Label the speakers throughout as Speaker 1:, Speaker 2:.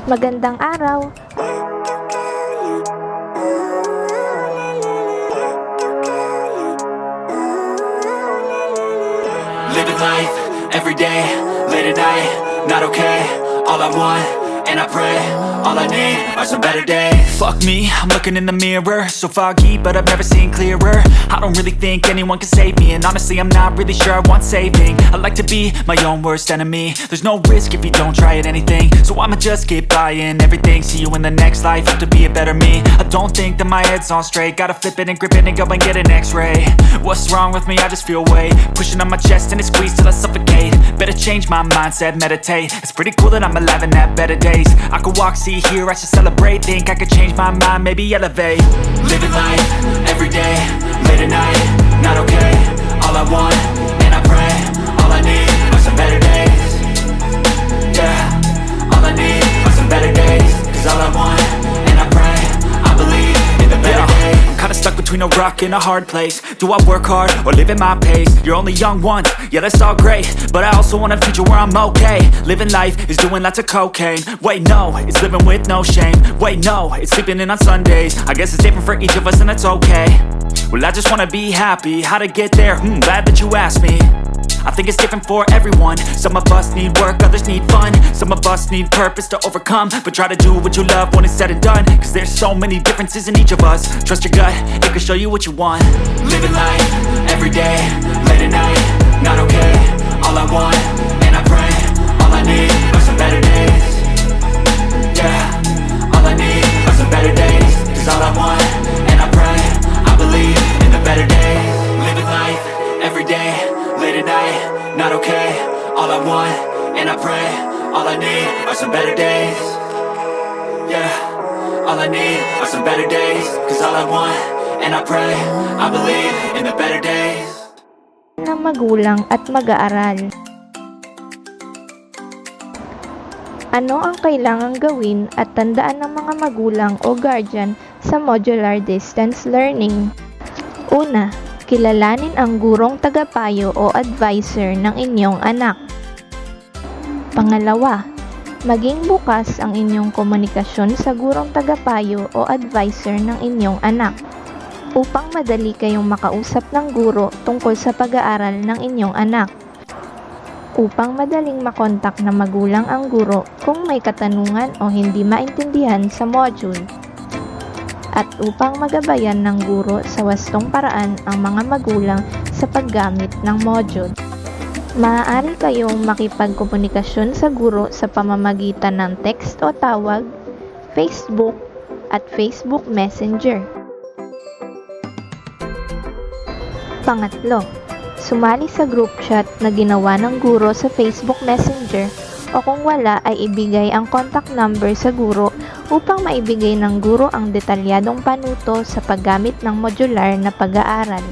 Speaker 1: Magandang araw!
Speaker 2: Living life, everyday, late at night, not okay. All I want, and I pray, all I need are some better days. Fuck me, I'm looking in the mirror, so foggy, but I've never seen clearer. I don't really think anyone can save me, and honestly I'm not really sure I want saving. I like to be my own worst enemy. There's no risk if you don't try at anything, so I'ma just keep buying everything. See you in the next life, have to be a better me. I don't think that my head's on straight, gotta flip it and grip it and go and get an x-ray. What's wrong with me? I just feel weight pushing on my chest and it squeezes till I suffocate. Better change my mindset, meditate. It's pretty cool that I'm alive and have better days. I could walk, see, hear, I should celebrate. Think I could change my mind, maybe elevate. Living life, everyday, late at night, not okay. All I want, and I pray, all I need are some better days. Yeah, all I need are some better days. Cause all I want, and I pray, I believe in the better days. I'm kinda stuck between a rock and a hard place. Do I work hard or live at my pace? You're only young once, yeah that's all great, but I also want a future where I'm okay. Living life is doing lots of cocaine. Wait no, it's living with no shame. Wait no, it's sleeping in on Sundays. I guess it's different for each of us and that's okay. Well I just wanna be happy, how to get there? Glad that you asked me. I think it's different for everyone. Some of us need work, others need fun. Some of us need purpose to overcome. But try to do what you love when it's said and done. Cause there's so many differences in each of us. Trust your gut, it can show you what you want. Living life, everyday, late at night, not okay. All I want, and I pray, all I need are some better days. Yeah, all I need are some better days. Cause all I want, and I pray, I believe in the better days. Living life, everyday, late at night, not okay. All I want, and I pray, all I need are some better days. Yeah, all I need are some better days. Cause all I want, and I pray, I believe in the better days.
Speaker 1: Ng magulang at mag-aaral. Ano ang kailangang gawin at tandaan ng mga magulang o guardian sa modular distance learning? Una, kilalanin ang gurong tagapayo o advisor ng inyong anak. Pangalawa, maging bukas ang inyong komunikasyon sa gurong tagapayo o advisor ng inyong anak upang madali kayong makausap ng guro tungkol sa pag-aaral ng inyong anak. Upang madaling makontak ng magulang ang guro kung may katanungan o hindi maintindihan sa module. At upang magabayan ng guro sa wastong paraan ang mga magulang sa paggamit ng module. Maaari kayong makipagkomunikasyon sa guro sa pamamagitan ng text o tawag, Facebook, at Facebook Messenger. Pangatlo, sumali sa group chat na ginawa ng guro sa Facebook Messenger o kung wala ay ibigay ang contact number sa guro upang maibigay ng guro ang detalyadong panuto sa paggamit ng modular na pag-aaral.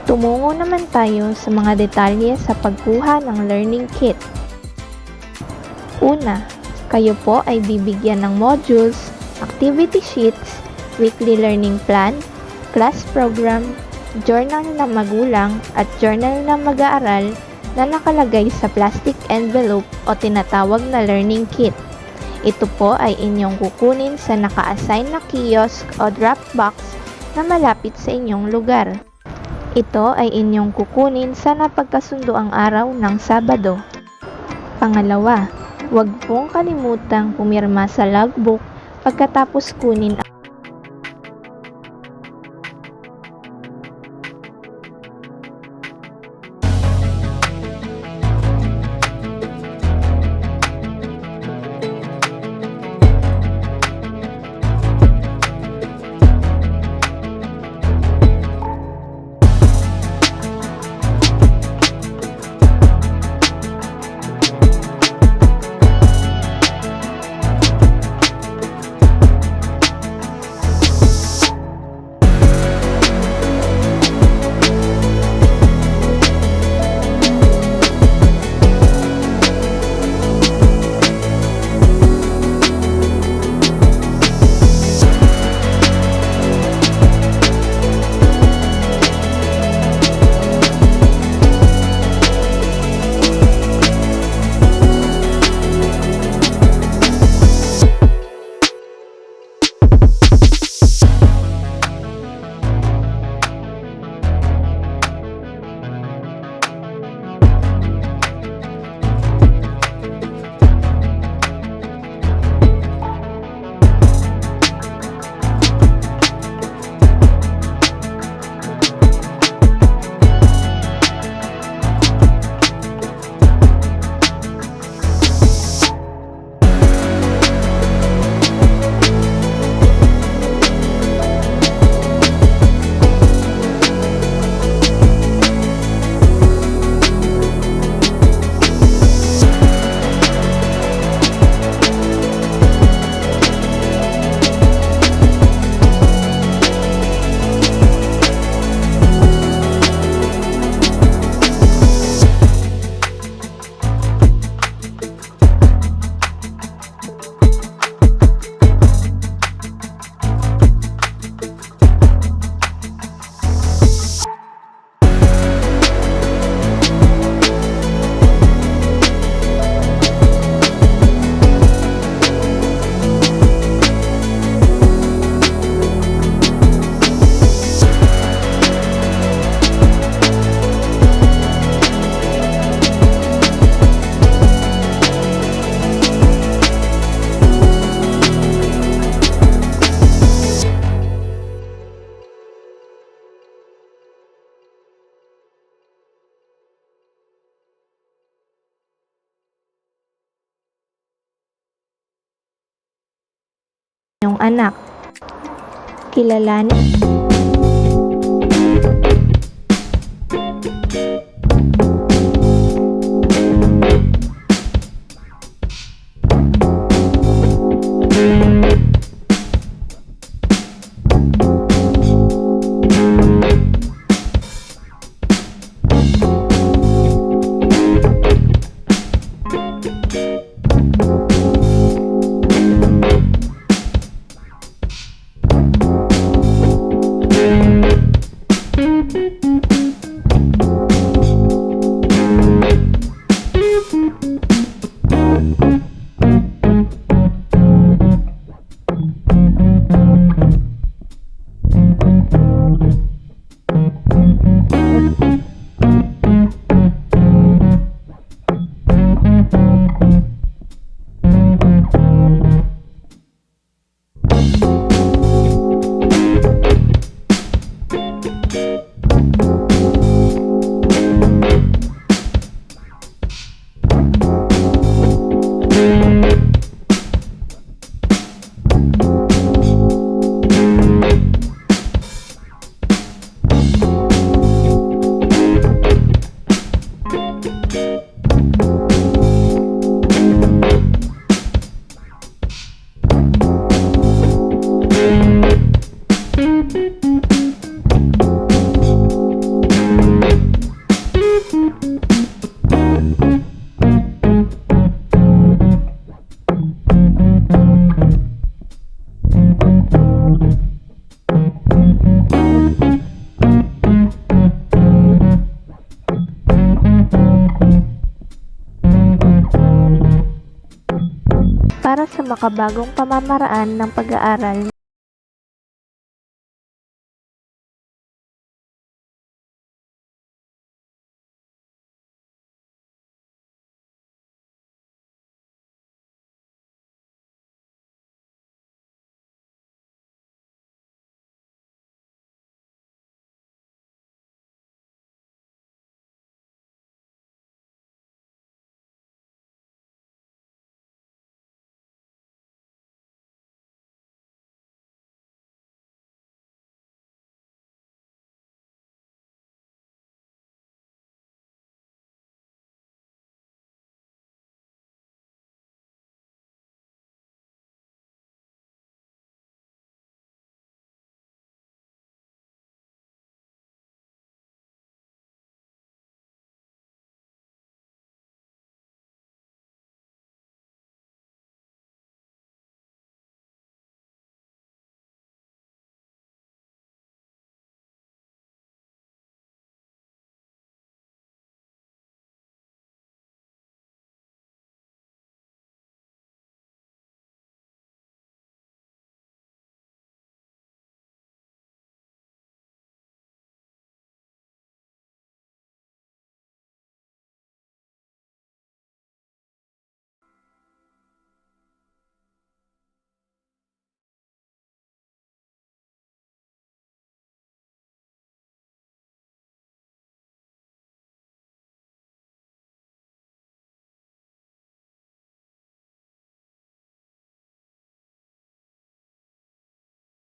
Speaker 1: Tumungo naman tayo sa mga detalye sa pagkuha ng learning kit. Una, kayo po ay bibigyan ng modules, activity sheets, weekly learning plan, class program, journal ng magulang at journal ng mag-aaral na nakalagay sa plastic envelope o tinatawag na learning kit. Ito po ay inyong kukunin sa naka-assign na kiosk o drop box na malapit sa inyong lugar. Ito ay inyong kukunin sa napagkasundoang araw ng Sabado. Pangalawa, huwag pong kalimutang pumirma sa logbook pagkatapos kunin ang Inyong anak. Kilalanin para sa makabagong pamamaraan ng pag-aaral